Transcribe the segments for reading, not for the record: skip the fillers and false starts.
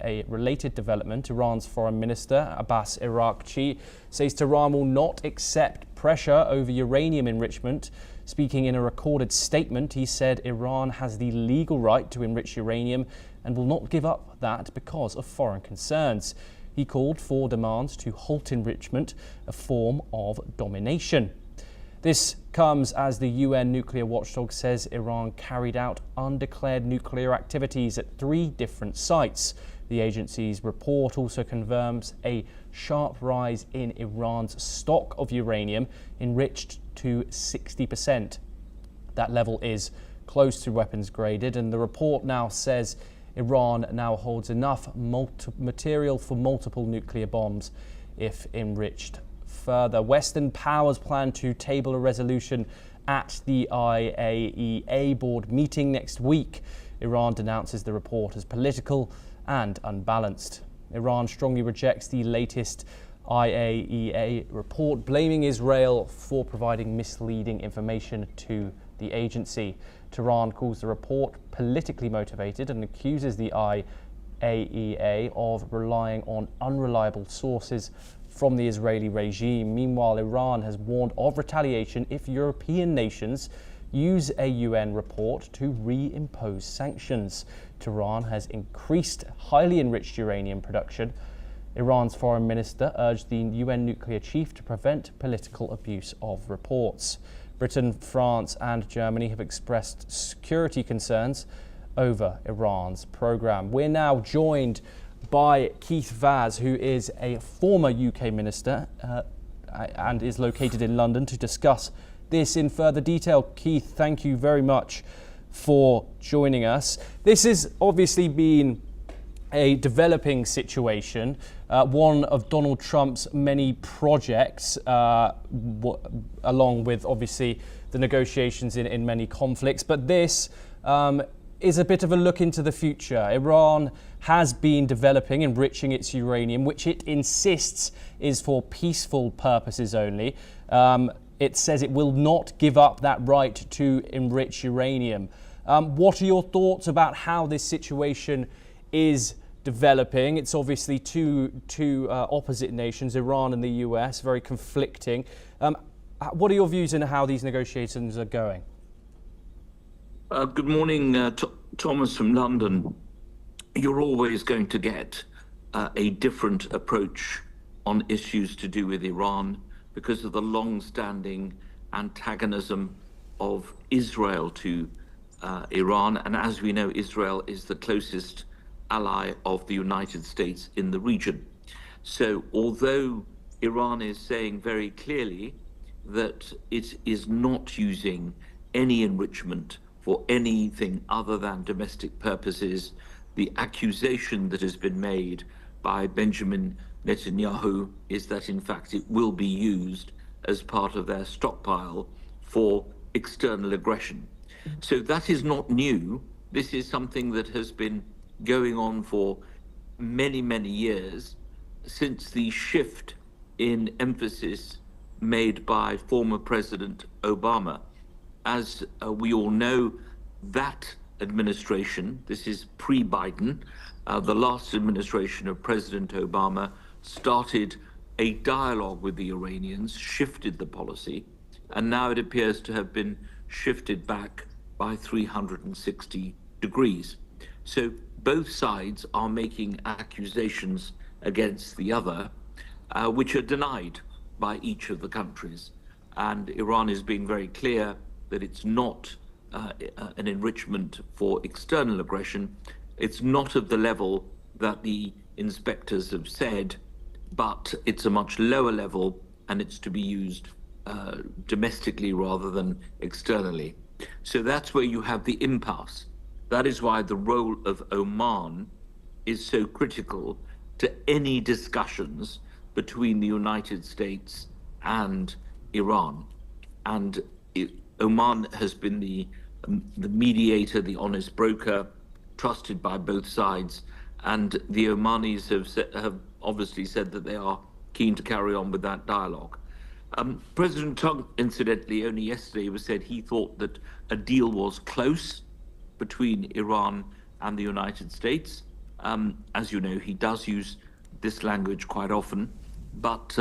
a related development. Iran's Foreign Minister Abbas Araghchi says Tehran will not accept pressure over uranium enrichment. Speaking in a recorded statement, he said Iran has the legal right to enrich uranium and will not give up that because of foreign concerns. He called for demands to halt enrichment, a form of domination. This comes as the UN nuclear watchdog says Iran carried out undeclared nuclear activities at 3 different sites. The agency's report also confirms a sharp rise in Iran's stock of uranium enriched to 60%. That level is close to weapons graded, and the report now says Iran now holds enough material for multiple nuclear bombs if enriched further. Western powers plan to table a resolution at the IAEA board meeting next week. Iran denounces the report as political and unbalanced. Iran strongly rejects the latest IAEA report, blaming Israel for providing misleading information to the agency. Tehran calls the report politically motivated and accuses the IAEA of relying on unreliable sources from the Israeli regime. Meanwhile, Iran has warned of retaliation if European nations use a UN report to reimpose sanctions. Tehran has increased highly enriched uranium production. Iran's foreign minister urged the UN nuclear chief to prevent political abuse of reports. Britain, France and Germany have expressed security concerns over Iran's program. We're now joined by Keith Vaz, who is a former UK minister and is located in London, to discuss this in further detail. Keith, thank you very much for joining us. This has obviously been a developing situation, one of Donald Trump's many projects, along with obviously the negotiations in many conflicts. But this is a bit of a look into the future. Iran has been developing, enriching its uranium, which it insists is for peaceful purposes only. It says it will not give up that right to enrich uranium. What are your thoughts about how this situation is developing? It's obviously two opposite nations, Iran and the US, very conflicting. What are your views on how these negotiations are going? Good morning, Thomas from London. You're always going to get a different approach on issues to do with Iran because of the long-standing antagonism of Israel to Iran. And as we know, Israel is the closest ally of the United States in the region. So although Iran is saying very clearly that it is not using any enrichment for anything other than domestic purposes, the accusation that has been made by Benjamin Netanyahu is that in fact it will be used as part of their stockpile for external aggression. So that is not new. This is something that has been going on for many, many years since the shift in emphasis made by former President Obama. As we all know, that administration, this is pre-Biden, the last administration of President Obama, started a dialogue with the Iranians, shifted the policy, and now it appears to have been shifted back by 360 degrees. So both sides are making accusations against the other, which are denied by each of the countries. And Iran is being very clear that it's not an enrichment for external aggression. It's not of the level that the inspectors have said, but it's a much lower level, and it's to be used domestically rather than externally. So that's where you have the impasse. That is why the role of Oman is so critical to any discussions between the United States and Iran. And Oman has been the mediator, the honest broker, trusted by both sides. And the Omanis have obviously said that they are keen to carry on with that dialogue. President Trump, incidentally, only yesterday said he thought that a deal was close between Iran and the United States. As you know, he does use this language quite often, but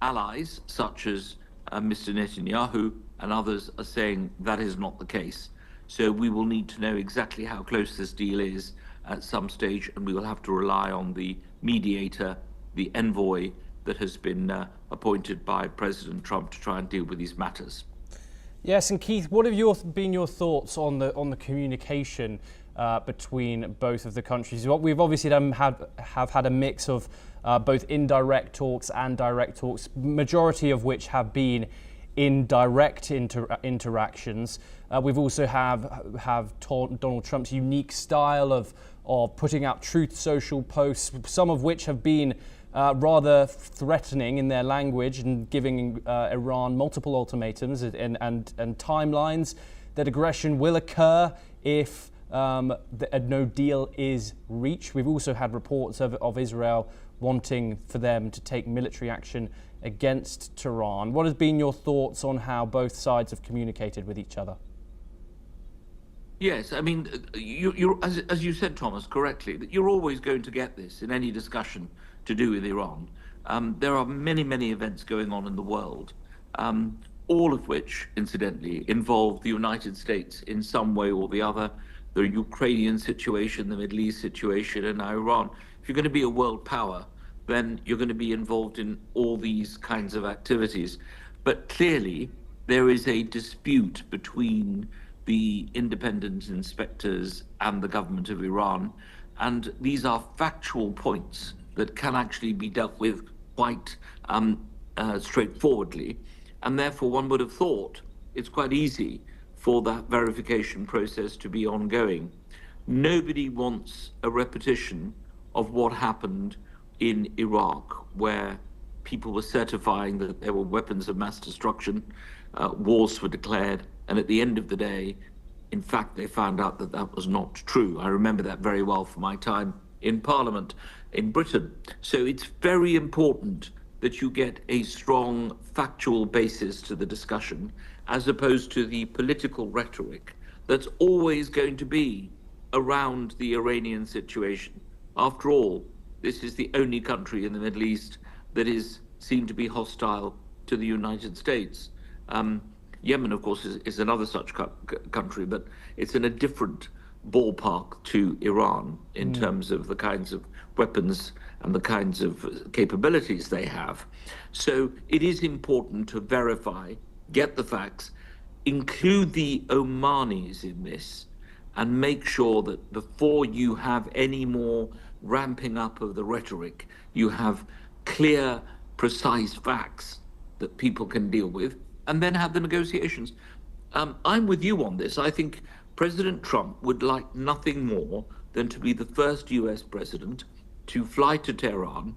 allies such as Mr. Netanyahu and others are saying that is not the case. So we will need to know exactly how close this deal is at some stage, and we will have to rely on the mediator, the envoy that has been appointed by President Trump to try and deal with these matters. Yes, and Keith, what have been your thoughts on the communication between both of the countries? We've obviously have had a mix of both indirect talks and direct talks, majority of which have been indirect interactions. We've also have Donald Trump's unique style of putting out truth social posts, some of which have been rather threatening in their language and giving Iran multiple ultimatums and timelines that aggression will occur if no deal is reached. We've also had reports of Israel wanting for them to take military action against Tehran. What has been your thoughts on how both sides have communicated with each other? Yes, I mean, as you said, Thomas, correctly, that you're always going to get this in any discussion to do with Iran. There are many, many events going on in the world, all of which, incidentally, involve the United States in some way or the other. The Ukrainian situation, the Middle East situation, and Iran. If you're going to be a world power, then you're going to be involved in all these kinds of activities. But clearly, there is a dispute between the independent inspectors and the government of Iran. And these are factual points that can actually be dealt with quite straightforwardly. And therefore, one would have thought it's quite easy for that verification process to be ongoing. Nobody wants a repetition of what happened in Iraq, where people were certifying that there were weapons of mass destruction, wars were declared, and at the end of the day, in fact, they found out that that was not true. I remember that very well from my time in Parliament in Britain. So it's very important that you get a strong factual basis to the discussion, as opposed to the political rhetoric that's always going to be around the Iranian situation. After all, this is the only country in the Middle East that is seen to be hostile to the United States. Yemen, of course, is another such country, but it's in a different ballpark to Iran in terms of the kinds of weapons and the kinds of capabilities they have. So it is important to verify, get the facts, include the Omanis in this, and make sure that before you have any more ramping up of the rhetoric, you have clear, precise facts that people can deal with, and then have the negotiations. I'm with you on this. I think President Trump would like nothing more than to be the first US president to fly to Tehran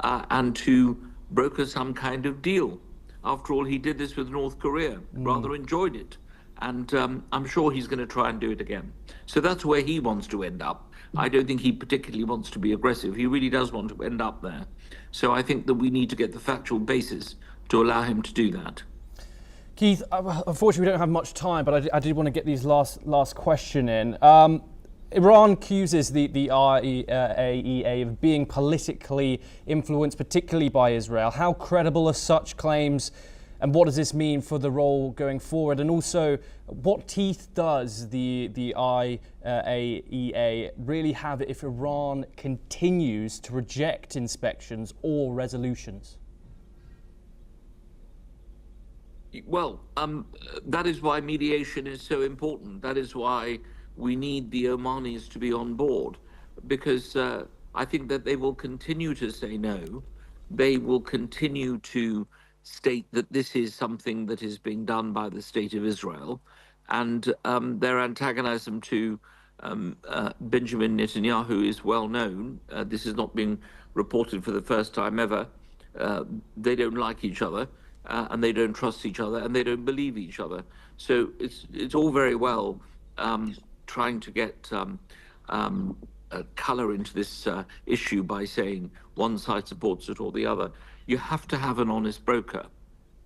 and to broker some kind of deal. After all, he did this with North Korea, rather enjoyed it. And I'm sure he's going to try and do it again. So that's where he wants to end up. I don't think he particularly wants to be aggressive. He really does want to end up there. So I think that we need to get the factual basis to allow him to do that. Keith, unfortunately we don't have much time, but I did want to get these last question in. Iran accuses the IAEA of being politically influenced, particularly by Israel. How credible are such claims, and what does this mean for the role going forward? And also, what teeth does the IAEA really have if Iran continues to reject inspections or resolutions? Well, that is why mediation is so important. That is why we need the Omanis to be on board, because I think that they will continue to say no. They will continue to state that this is something that is being done by the state of Israel, and their antagonism to Benjamin Netanyahu is well known. This is not being reported for the first time ever. They don't like each other. And they don't trust each other, and they don't believe each other. So it's all very well trying to get colour into this issue by saying one side supports it or the other. You have to have an honest broker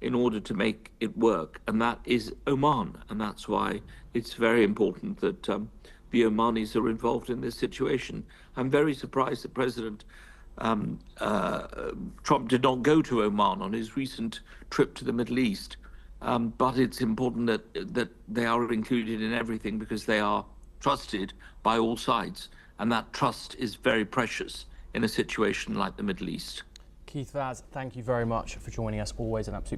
in order to make it work, and that is Oman. And that's why it's very important that the Omanis are involved in this situation. I'm very surprised that President Trump did not go to Oman on his recent trip to the Middle East. But it's important that they are included in everything because they are trusted by all sides. And that trust is very precious in a situation like the Middle East. Keith Vaz, thank you very much for joining us. Always an absolute